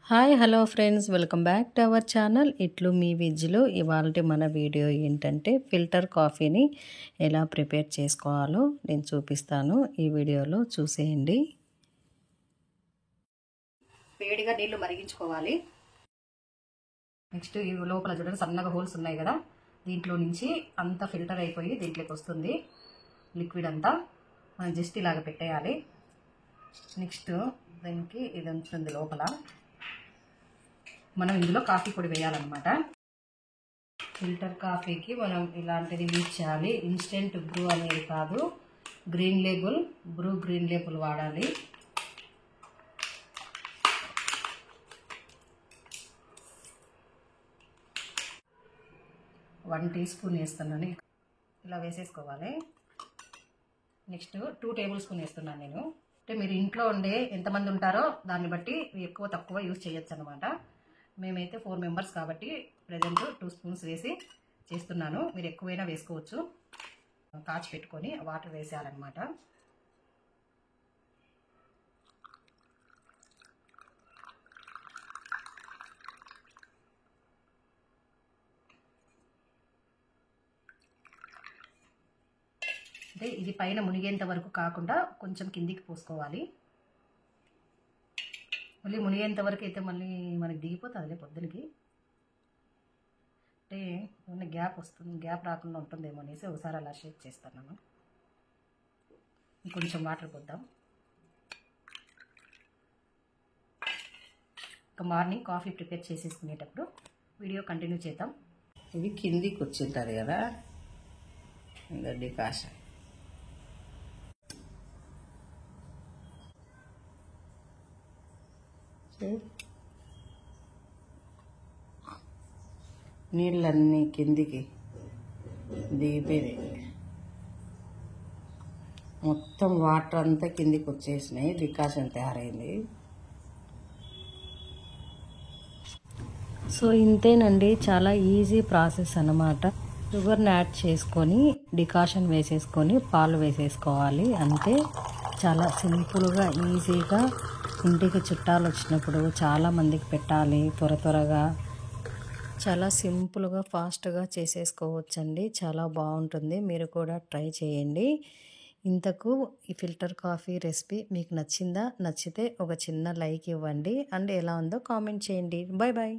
Hi hello friends, welcome back to our channel ఇట్లు మీ విజ్లో. ఇవాళ మన వీడియో ఏంటంటే ఫిల్టర్ కాఫీని ఎలా ప్రిపేర్ చేసుకోవాలో నేను చూపిస్తాను. ఈ వీడియోలో చూసేయండి. వేడిగా నీళ్లు మరిగించుకోవాలి. నెక్స్ట్ ఈ లోపల చూడండి సన్నగా హోల్స్ ఉన్నాయి కదా, దీంట్లో నుంచి అంతా ఫిల్టర్ అయిపోయి దీంట్లోకి వస్తుంది లిక్విడ్ అంతా. మనం జస్ట్ ఇలాగ పెట్టేయాలి. నెక్స్ట్ దీనికి ఇది ఉంటుంది లోపల. మనం ఇందులో కాఫీ పొడి వేయాలన్నమాట. ఫిల్టర్ కాఫీకి మనం ఇలాంటిది యూజ్ చేయాలి. ఇన్స్టెంట్ బ్రూ అనేది కాదు, green label Bru green label వాడాలి. వన్ టీ స్పూన్ వేస్తున్నాను, ఇలా వేసేసుకోవాలి. నెక్స్ట్ 2 టేబుల్ స్పూన్ వేస్తున్నాను నేను. అంటే మీరు ఇంట్లో ఉండే ఎంతమంది ఉంటారో దాన్ని బట్టి ఎక్కువ తక్కువ యూజ్ చేయొచ్చు అనమాట. మేమైతే 4 మెంబర్స్ కాబట్టి ప్రజెంట్ 2 స్పూన్స్ వేసి చేస్తున్నాను. మీరు ఎక్కువైనా వేసుకోవచ్చు. కాచి పెట్టుకొని వాటర్ వేసేయాలన్నమాట. అంటే ఇది పైన మునిగేంత వరకు కాకుండా కొంచెం కిందికి పోసుకోవాలి. మళ్ళీ మునిగేంత వరకు అయితే మళ్ళీ మనకి దిగిపోతుంది పొద్దునకి. అంటే ఏమన్నా గ్యాప్ వస్తుంది, గ్యాప్ రాకుండా ఉంటుందేమో అనేసి ఒకసారి అలా షేక్ చేస్తున్నాను. కొంచెం వాటర్ పోద్దాం. ఇంకా మార్నింగ్ కాఫీ ప్రిపేర్ చేసేసుకునేటప్పుడు వీడియో కంటిన్యూ చేద్దాం. ఇది కిందికి వచ్చింటుంది కదా, ఇంకా డికాషన్ నీళ్ళన్నీ కిందికి దిగిపోయినాయి. మొత్తం వాటర్ అంతా కిందికి వచ్చేసినాయి, డికాషన్ తయారైంది. సో ఇంతేనండి, చాలా ఈజీ ప్రాసెస్ అన్నమాట. షుగర్ని యాడ్ చేసుకొని డికాషన్ వేసేసుకొని పాలు వేసేసుకోవాలి, అంతే. చాలా సింపుల్గా ఈజీగా ఇంటికి చుట్టాలు వచ్చినప్పుడు చాలామందికి పెట్టాలి, త్వరగా చాలా సింపుల్గా ఫాస్ట్గా చేసేసుకోవచ్చండి. చాలా బాగుంటుంది, మీరు కూడా ట్రై చేయండి. ఇంతకు ఈ ఫిల్టర్ కాఫీ రెసిపీ మీకు నచ్చిందా? నచ్చితే ఒక చిన్న లైక్ ఇవ్వండి అండ్ ఎలా ఉందో కామెంట్ చేయండి. Bye bye.